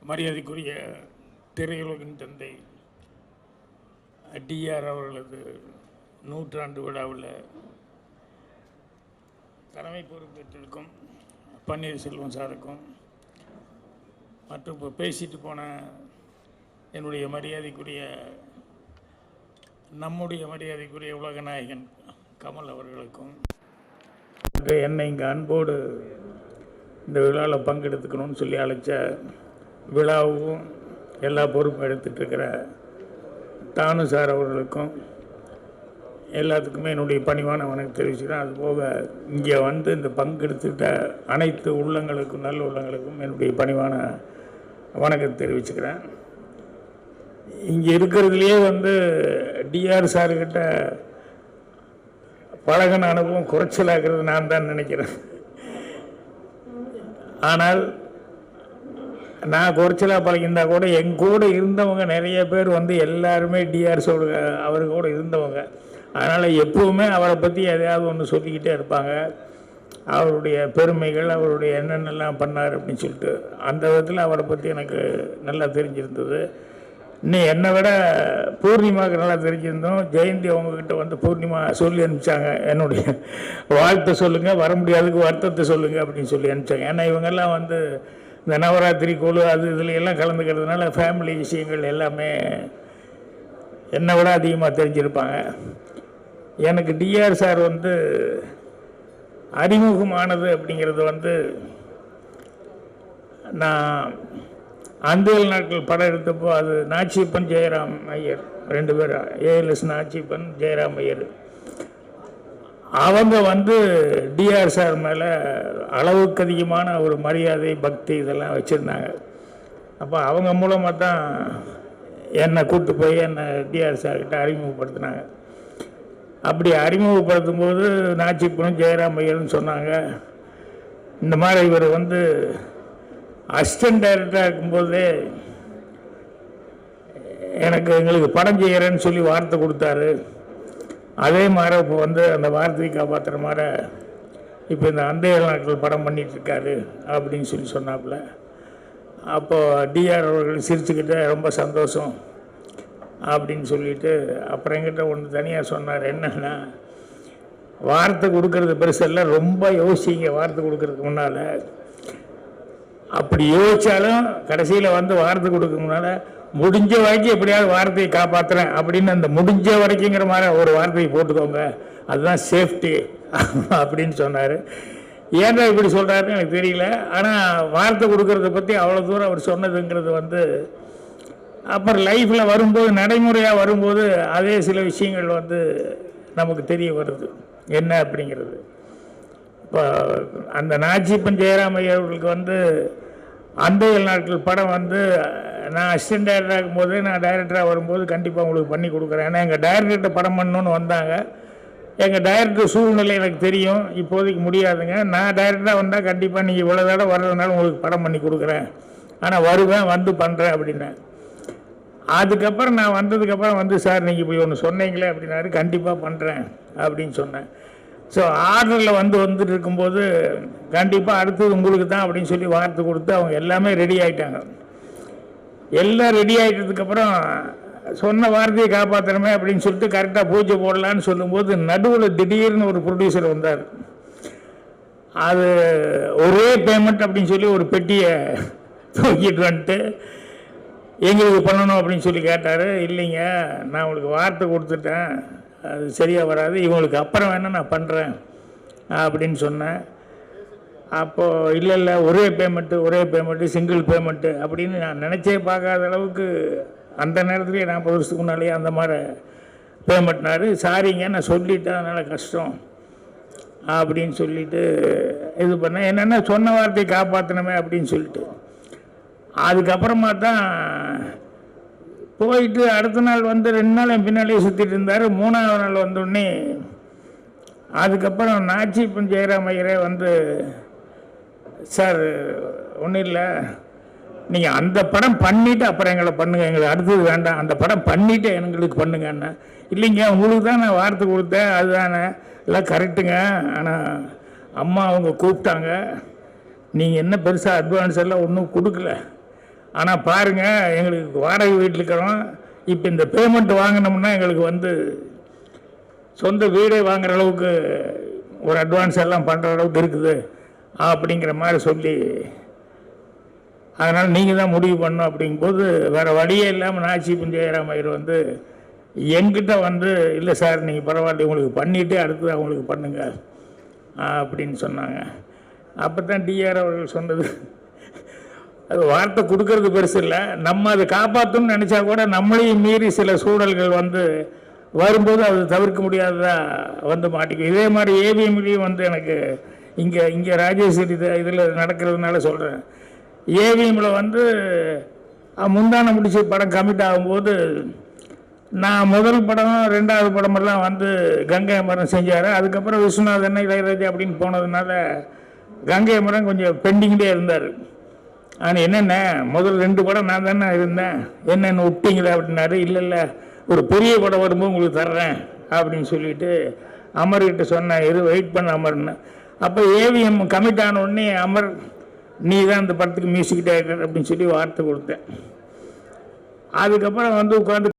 மரியாதைக்குரிய திரையுலகின் தந்தை டிஆர் அவர்களது நூற்றாண்டு விழாவில் தலைமை பொறுப்பேற்றிருக்கும் பன்னீர்செல்வம் சாருக்கும் மற்றும் இப்போ பேசிட்டு போன என்னுடைய மரியாதைக்குரிய உலகநாயகன் கமல் அவர்களுக்கும் என்னை இங்கே அன்போடு இந்த விழாவில் பங்கெடுத்துக்கணும்னு சொல்லி அழைச்ச விழாவும் எல்லா பொறுப்பும் எடுத்துகிட்ருக்கிற தானு சார் அவர்களுக்கும் எல்லாத்துக்குமே என்னுடைய பணிவான வணக்கம் தெரிவிச்சுக்கிறேன். அதுபோக இங்கே வந்து இந்த பங்கெடுத்துக்கிட்ட அனைத்து உள்ளங்களுக்கும் நல்ல உள்ளங்களுக்கும் என்னுடைய பணிவான வணக்கம் தெரிவிச்சுக்கிறேன். இங்கே இருக்கிறதுலையே வந்து டிஆர் சார்கிட்ட பழகின அனுபவம் குறைச்சலாகிறது நான் தான் நினைக்கிறேன். ஆனால் நான் குறைச்சலாக பழகியிருந்தா கூட எங்கூட இருந்தவங்க நிறைய பேர் வந்து எல்லாருமே டிஆர்ஸோட அவர் கூட இருந்தவங்க. அதனால் எப்போவுமே அவரை பற்றி எதையாவது ஒன்று சொல்லிக்கிட்டே இருப்பாங்க. அவருடைய பெருமைகள், அவருடைய என்னென்னலாம் பண்ணார் அப்படின்னு சொல்லிட்டு அந்த விதத்தில் அவரை பற்றி எனக்கு நல்லா தெரிஞ்சிருந்தது. இன்னும் என்னை விட பூர்ணிமாவுக்கு நல்லா தெரிஞ்சிருந்தோம். ஜெயந்தி அவங்கக்கிட்ட வந்து பூர்ணிமா சொல்லி அனுப்பிச்சாங்க, என்னுடைய வாழ்த்தை சொல்லுங்கள், வர முடியாதுக்கு வருத்தத்தை சொல்லுங்கள் அப்படின்னு சொல்லி அனுப்பிச்சாங்க. ஏன்னா இவங்கெல்லாம் வந்து இந்த நவராத்திரி குழு அது இதில் எல்லாம் கலந்துக்கிறதுனால ஃபேமிலி விஷயங்கள் எல்லாமே என்னை விட அதிகமாக தெரிஞ்சிருப்பாங்க. எனக்கு டிஆர் சார் வந்து அறிமுகமானது அப்படிங்கிறது வந்து நான் அந்தேல் நாட்கள் படம் எடுத்தப்போ அது நாச்சிப்பன் ஜெயராம் ஐயர் ரெண்டு பேர், ஏஎல்எஸ் நாச்சிப்பன் ஜெயராம் ஐயர், அவங்க வந்து டிஆர் சார் மேலே அளவுக்கு அதிகமான ஒரு மரியாதை பக்தி இதெல்லாம் வச்சுருந்தாங்க. அப்போ அவங்க மூலமாக தான் என்னை கூப்பிட்டு போய் என்னை டிஆர் சார்கிட்ட அறிமுகப்படுத்தினாங்க. அப்படி அறிமுகப்படுத்தும் போது நாச்சிப்பனும் ஜெயராம் ஐயர்னு சொன்னாங்க, இந்த மாதிரி இவர் வந்து அசிஸ்டன்ட் டைரக்டராக இருக்கும்போதே எங்களுக்கு படம் செய்கிறேன்னு சொல்லி வார்த்தை கொடுத்தாரு. அதே மாதிரி இப்போ வந்து அந்த வார்த்தையை காப்பாற்றுற மாதிரி இப்போ இந்த அந்தேல் நாட்கள் படம் பண்ணிகிட்ருக்காரு அப்படின்னு சொல்லி சொன்னாப்புல. அப்போது டிஆர் அவர்கள் சிரிச்சுக்கிட்ட ரொம்ப சந்தோஷம் அப்படின்னு சொல்லிட்டு அப்புறம் என்கிட்ட ஒன்று தனியாக சொன்னார். என்னென்னா, வார்த்தை கொடுக்கறது பெருசெல்லாம் ரொம்ப யோசிங்க வார்த்தை கொடுக்கறதுக்கு முன்னால். அப்படி யோசித்தாலும் கடைசியில் வந்து வார்த்தை கொடுக்க முன்னால் முடிஞ்ச வரைக்கும் எப்படியாவது வார்த்தையை காப்பாற்றுறேன் அப்படின்னு அந்த முடிஞ்ச வரைக்குங்கிற மாதிரி ஒரு வார்த்தையை போட்டுக்கோங்க, அதுதான் சேஃப்டி அப்படின்னு சொன்னார். ஏன்டா இப்படி சொல்கிறாருன்னு எனக்கு தெரியல. ஆனால் வார்த்தை கொடுக்கறத பற்றி அவ்வளோ தூரம் அவர் சொன்னதுங்கிறது வந்து அப்புறம் லைஃப்பில் வரும்போது நடைமுறையாக வரும்போது அதே சில விஷயங்கள் வந்து நமக்கு தெரிய வருது என்ன அப்படிங்கிறது. இப்போ அந்த நாச்சிப்பன் ஜெயராம் ஐயர்களுக்கு வந்து அந்தேல் நாட்கள் படம் வந்து நான் அசிஸ்டன்ட் டைரக்டராக இருக்கும்போது நான் டைரக்டராக வரும்போது கண்டிப்பாக உங்களுக்கு பண்ணி கொடுக்குறேன். ஏன்னா எங்கள் டைரக்டர்கிட்ட படம் பண்ணணுன்னு வந்தாங்க. எங்கள் டைரக்டர் சூழ்நிலை எனக்கு தெரியும், இப்போதைக்கு முடியாதுங்க, நான் டைரக்டராக வந்தால் கண்டிப்பாக நீங்கள் இவ்வளோ தடவை வர்றதுனால உங்களுக்கு படம் பண்ணி கொடுக்குறேன், ஆனால் வருவேன் வந்து பண்ணுறேன் அப்படின்னேன். அதுக்கப்புறம் நான் வந்ததுக்கப்புறம் வந்து சார் நீங்கள் இப்படி ஒன்று சொன்னீங்களே அப்படின்னாரு. கண்டிப்பாக பண்ணுறேன் அப்படின்னு சொன்னேன். ஸோ ஆர்டரில் வந்துட்டு இருக்கும்போது கண்டிப்பாக அடுத்தது உங்களுக்கு தான் அப்படின்னு சொல்லி வார்த்தை கொடுத்து அவங்க எல்லாமே ரெடி ஆகிட்டாங்க. எல்லாம் ரெடி ஆகிட்டதுக்கப்புறம் சொன்ன வார்த்தையை காப்பாற்றணுமே அப்படின்னு சொல்லிட்டு கரெக்டாக பூஜை போடலான்னு சொல்லும்போது நடுவில் திடீர்னு ஒரு ப்ரொடியூசர் வந்தார். அது ஒரே பேமெண்ட் அப்படின்னு சொல்லி ஒரு பெட்டியை தூக்கிட்டு வந்துட்டு எங்களுக்கு பண்ணணும் அப்படின்னு சொல்லி கேட்டார். இல்லைங்க, நான் உங்களுக்கு வார்த்தை கொடுத்துட்டேன், அது சரியாக வராது, இவங்களுக்கு அப்புறம் வேணால் நான் பண்ணுறேன் அப்படின்னு சொன்னேன். அப்போது இல்லை ஒரே பேமெண்ட்டு சிங்கிள் பேமெண்ட்டு அப்படின்னு நான் நினச்சே பார்க்காத அளவுக்கு அந்த நேரத்துலேயே 40 வருஷத்துக்கு முன்னாலேயே அந்த மாதிரி பேமெண்ட்னாரு. சாரிங்க நான் சொல்லிட்டேன், அதனால் கஷ்டம் அப்படின்னு சொல்லிட்டு இது பண்ணேன். என்னென்னா சொன்ன வார்த்தையை காப்பாற்றணுமே அப்படின்னு சொல்லிட்டு அதுக்கப்புறமா தான் போயிட்டு அடுத்த நாள் வந்து 2 நாள் என் பின்னாலே சுற்றிட்டு இருந்தார். 3ஆவது நாள் வந்தோடனே அதுக்கப்புறம் நாச்சிப்பன் ஜெயராம் ஐயரே வந்து, சார் ஒன்றும் இல்லை, நீங்கள் அந்த படம் பண்ணிவிட்டு அப்புறம் எங்களை பண்ணுங்கள், எங்களுக்கு அடுத்தது வேண்டாம், அந்த படம் பண்ணிவிட்டு எங்களுக்கு பண்ணுங்கண்ணா. இல்லைங்க உங்களுக்கு தான் நான் வார்த்தை கொடுத்தேன், அதுதானே எல்லாம் கரெக்டுங்க, ஆனால் அம்மா அவங்க கூப்பிட்டாங்க, நீங்கள் என்ன பெருசாக அட்வான்ஸ் எல்லாம் ஒன்றும் கொடுக்கல, ஆனால் பாருங்கள், எங்களுக்கு வாடகை வீட்டில் இருக்கிறோம். இப்போ இந்த பேமெண்ட் வாங்கினோம்னா எங்களுக்கு வந்து சொந்த வீடே வாங்குற அளவுக்கு ஒரு அட்வான்ஸ் எல்லாம் பண்ணுற அளவுக்கு இருக்குது அப்படிங்கிற மாதிரி சொல்லி, அதனால் நீங்கள் தான் முடிவு பண்ணணும் அப்படிங்கும்போது வேறு வழியே இல்லாமல் நாச்சி ஜெயராம் ஐயர் வந்து என்கிட்ட வந்து, இல்லை சார் நீங்கள் பரவாயில்ல உங்களுக்கு பண்ணிவிட்டு அடுத்து அவங்களுக்கு பண்ணுங்கள் அப்படின்னு சொன்னாங்க. அப்போ தான் டிஆர் அவர்கள் சொன்னது, அது வார்த்தை கொடுக்கறது பெருசு இல்லை, நம்ம அதை காப்பாற்றணும்னு நினச்சா கூட நம்மளையும் மீறி சில சூழல்கள் வந்து வரும்போது அது தவிர்க்க முடியாததாக வந்து மாட்டிக்கும். இதே மாதிரி ஏவிஎம்லேயும் வந்து எனக்கு இங்கே ராஜேஸ்வரி இதில் நடக்கிறதுனால சொல்கிறேன். ஏவிஎம்மில் வந்து முந்தான முடிச்சு படம் கமிட் ஆகும்போது, நான் முதல் படம் 2வது படமெல்லாம் வந்து கங்கை அமரன் செஞ்சார். அதுக்கப்புறம் விஸ்வநாதன் இளையராஜா அப்படின்னு போனதுனால கங்கை அமரன் கொஞ்சம் பெண்டிங்லேயே இருந்தார். ஆனால் என்னென்ன முதல் 2 படம் நான் தானே இருந்தேன், என்னென்ன விட்டீங்களா அப்படின்னாரு. இல்லை ஒரு பெரிய படம் வரும்போது உங்களுக்கு தர்றேன் அப்படின்னு சொல்லிட்டு அமர்கிட்ட சொன்னேன், வெயிட் பண்ண அமர்னு. அப்போ ஏவிஎம் கமிட் ஆன உடனே அமர், நீ தான் இந்த படத்துக்கு மியூசிக் டைரக்டர் அப்படின்னு சொல்லி வார்த்தை கொடுத்தேன். அதுக்கப்புறம் வந்து உட்காந்து